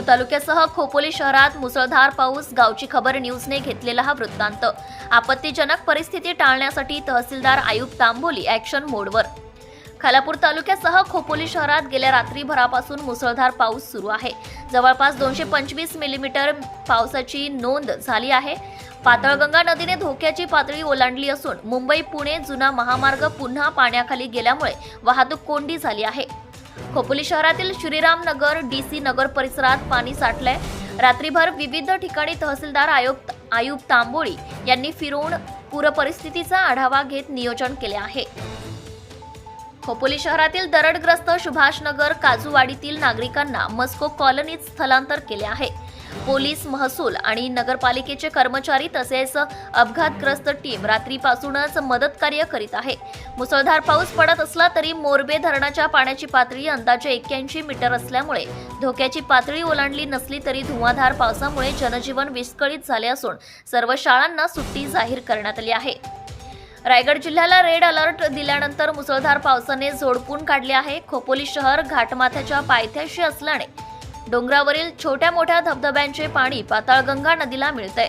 तालुक्यासह खोपोली शहरात मुसळधार पाऊस. गावची खबर न्यूजने घेतलेला हा वृत्तांत. आपत्तीजनक परिस्थिती टाळण्यासाठी तहसीलदार आयुब तांबोली ॲक्शन मोडवर. खालापूर तालुक्यासह खोपोली शहरात गेल्या रात्रीभरापासून मुसळधार पाऊस सुरू आहे. जवळपास 225 मिलीमीटर पावसाची नोंद झाली आहे. पाताळगंगा नदीने धोक्याची पातळी ओलांडली असून मुंबई पुणे जुना महामार्ग पुन्हा पाण्याखाली गेल्यामुळे वाहतूक कोंडी झाली आहे. खोपोली शहरातील श्रीराम नगर, डीसी नगर परिसरात पाणी साठलंय. रात्रीभर विविध ठिकाणी तहसीलदार आयुब तांबोळी यांनी फिरून पूरपरिस्थितीचा आढावा घेत नियोजन केले आहे. खोपोली शहरातील दरडग्रस्त सुभाषनगर, काजूवाडीतील नागरिकांना मस्को कॉलनीत स्थलांतर केले आहे. पोलीस, महसूल आणि नगरपालिकेचे कर्मचारी तसेच अपघातग्रस्त टीम रात्रीपासूनच मदत कार्य करीत आहे. मुसळधार पाऊस पडत असला तरी मोरबे धरणाच्या पाण्याची पातळी अंदाजे 81 मीटर असल्यामुळे धोक्याची पातळी ओलांडली नसली तरी धुवाधार पावसामुळे जनजीवन विस्कळीत झाले असून सर्व शाळांना सुट्टी जाहीर करण्यात आली आहे. रायगड जिल्ह्याला रेड अलर्ट दिल्यानंतर मुसळधार पावसाने झोडपून काढले आहे. खोपोली शहर घाटमाथ्याच्या पायथ्याशी असल्याने डोंगरावरील छोट्या मोठ्या धबधब्यांचे पाणी पाताळगंगा नदीला मिळते.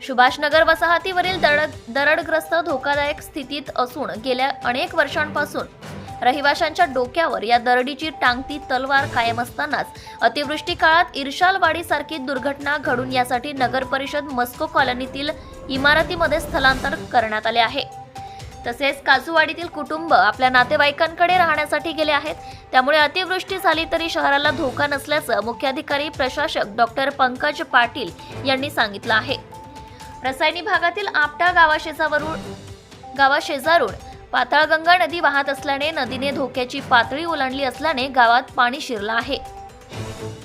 सुभाषनगर वसाहतीवरील दरडग्रस्त धोकादायक स्थितीत असून गेल्या अनेक वर्षांपासून रहिवाशांच्या डोक्यावर या दरडीची टांगती तलवार कायम असतानाच अतिवृष्टी काळात इर्शालवाडीसारखी दुर्घटना घडून यासाठी नगर परिषद मस्को कॉलनीतील इमारतीमध्ये स्थलांतर करण्यात आले आहे. तसेच काजूवाडीतील कुटुंब आपल्या नातेवाईकांकडे राहण्यासाठी गेले आहेत. त्यामुळे अतिवृष्टी झाली तरी शहराला धोका नसल्याचं मुख्याधिकारी प्रशासक डॉक्टर पंकज पाटील यांनी सांगितलं आहे. रसायनी भागातील आपटा गावाशेजारून पाताळगंगा नदी वाहत असल्याने नदीने धोक्याची पातळी ओलांडली असल्याने गावात पाणी शिरलं आहे.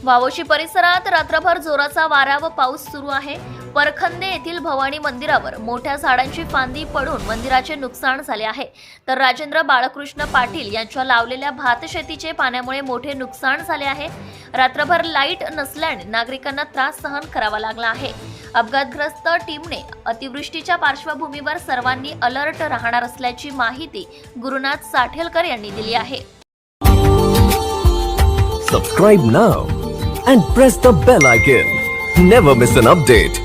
वावोशी परिसरात रात्रभर जोराचा वारा व पाऊस सुरू आहे. परखंदे येथील भवानी मंदिरावर मोठ्या झाडांची फांदी पडून मंदिराचे नुकसान झाले आहे. तर राजेंद्र बाळकृष्ण पाटील यांच्या लावलेल्या भातशेतीचे पाण्यामुळे मोठे नुकसान झाले आहे. रात्रभर लाईट नसल्याने नागरिकांना त्रास सहन करावा लागला आहे. अपघातग्रस्त टीमने अतिवृष्टीच्या पार्श्वभूमीवर सर्वांनी अलर्ट राहणार असल्याची माहिती गुरुनाथ साठेलकर यांनी दिली आहे. Subscribe now and press the bell icon. Never miss an update.